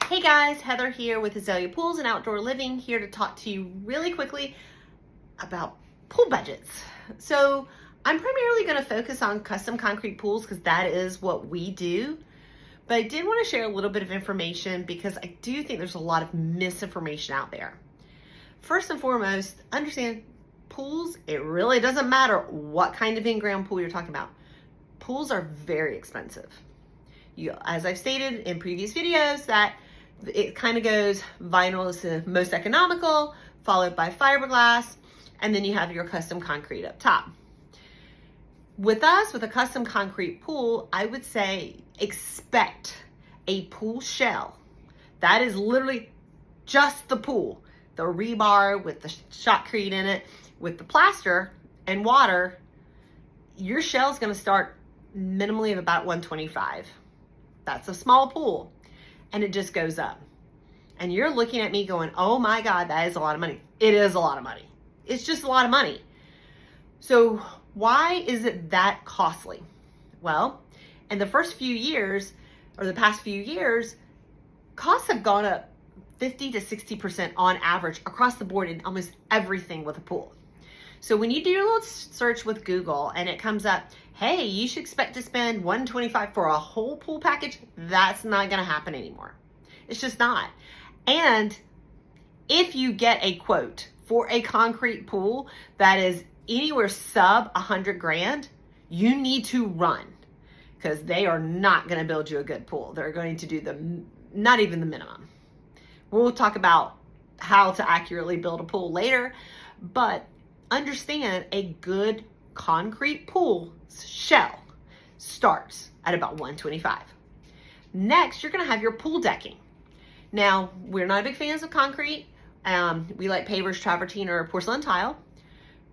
Hey guys, Heather here with Azalea Pools and Outdoor Living, here to talk to you really quickly about pool budgets. So I'm primarily going to focus on custom concrete pools because that is what we do. But I did want to share a little bit of information because I do think there's a lot of misinformation out there. First and foremost, understand pools, it really doesn't matter what kind of in-ground pool you're talking about. Pools are very expensive. As I've stated in previous videos, that it kind of goes vinyl is the most economical, followed by fiberglass, and then you have your custom concrete up top. With us, with a custom concrete pool, I would say expect a pool shell. That is literally just the pool. The rebar with the shotcrete in it, with the plaster and water, your shell is going to start minimally of about $125. That's a small pool. And it just goes up. And you're looking at me going, oh my God, that is a lot of money. It is a lot of money. It's just a lot of money. So why is it that costly? Well, in the first few years, or the past few years, costs have gone up 50 to 60% on average across the board in almost everything with a pool. So when you do your little search with Google and it comes up, hey, you should expect to spend $125 for a whole pool package, that's not gonna happen anymore. It's just not. And if you get a quote for a concrete pool that is anywhere sub 100 grand, you need to run because they are not gonna build you a good pool. They're going to do not even the minimum. We'll talk about how to accurately build a pool later, but understand a good concrete pool shell starts at about $125. Next, you're going to have your pool decking. Now, we're not big fans of concrete. We like pavers, travertine, or porcelain tile.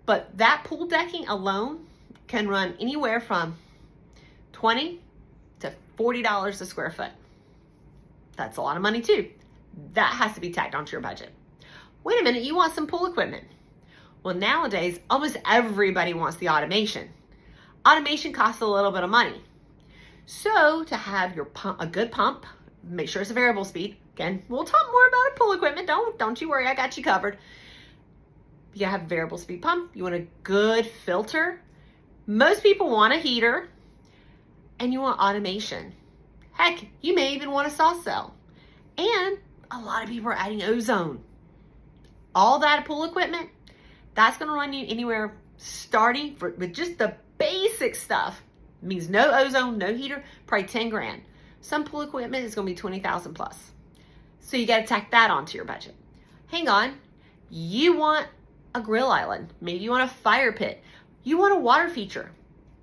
But that pool decking alone can run anywhere from $20 to $40 a square foot. That's a lot of money too. That has to be tacked onto your budget. Wait a minute, you want some pool equipment? Well, nowadays, almost everybody wants the automation. Automation costs a little bit of money. So to have your pump, a good pump, make sure it's a variable speed. Again, we'll talk more about a pool equipment. Don't you worry, I got you covered. You have a variable speed pump. You want a good filter. Most people want a heater. And you want automation. Heck, you may even want a sauce cell. And a lot of people are adding ozone. All that pool equipment, that's going to run you anywhere starting with just the basic stuff. It means no ozone, no heater, probably 10 grand. Some pool equipment is going to be 20,000 plus. So you got to tack that onto your budget. Hang on. You want a grill island. Maybe you want a fire pit. You want a water feature.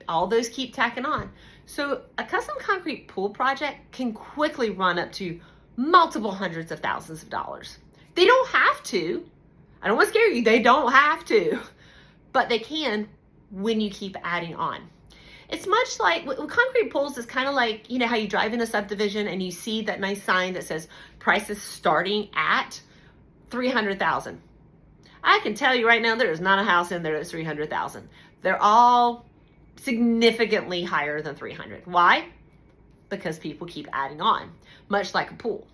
All those keep tacking on. So a custom concrete pool project can quickly run up to multiple hundreds of thousands of dollars. They don't have to. I don't want to scare you. They don't have to, but they can when you keep adding on. It's much like with concrete pools, it's kind of like, you know, how you drive in a subdivision and you see that nice sign that says prices starting at $300,000. I can tell you right now, there is not a house in there that's $300,000. They're all significantly higher than $300,000. Why? Because people keep adding on, much like a pool.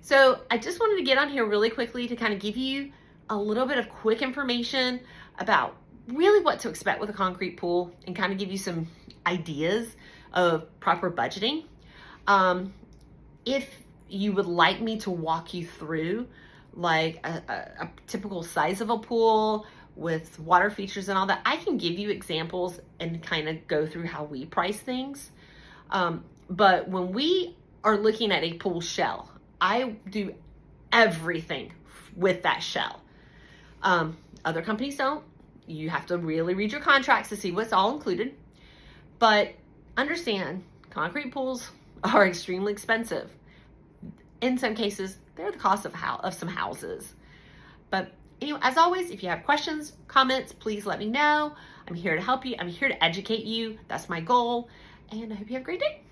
So I just wanted to get on here really quickly to kind of give you a little bit of quick information about really what to expect with a concrete pool and kind of give you some ideas of proper budgeting. If you would like me to walk you through like a typical size of a pool with water features and all that, I can give you examples and kind of go through how we price things. But when we are looking at a pool shell, I do everything with that shell. Other companies don't. You have to really read your contracts to see what's all included. But understand, concrete pools are extremely expensive. In some cases, they're the cost of some houses. But anyway, as always, if you have questions, comments, please let me know. I'm here to help you. I'm here to educate you. That's my goal. And I hope you have a great day.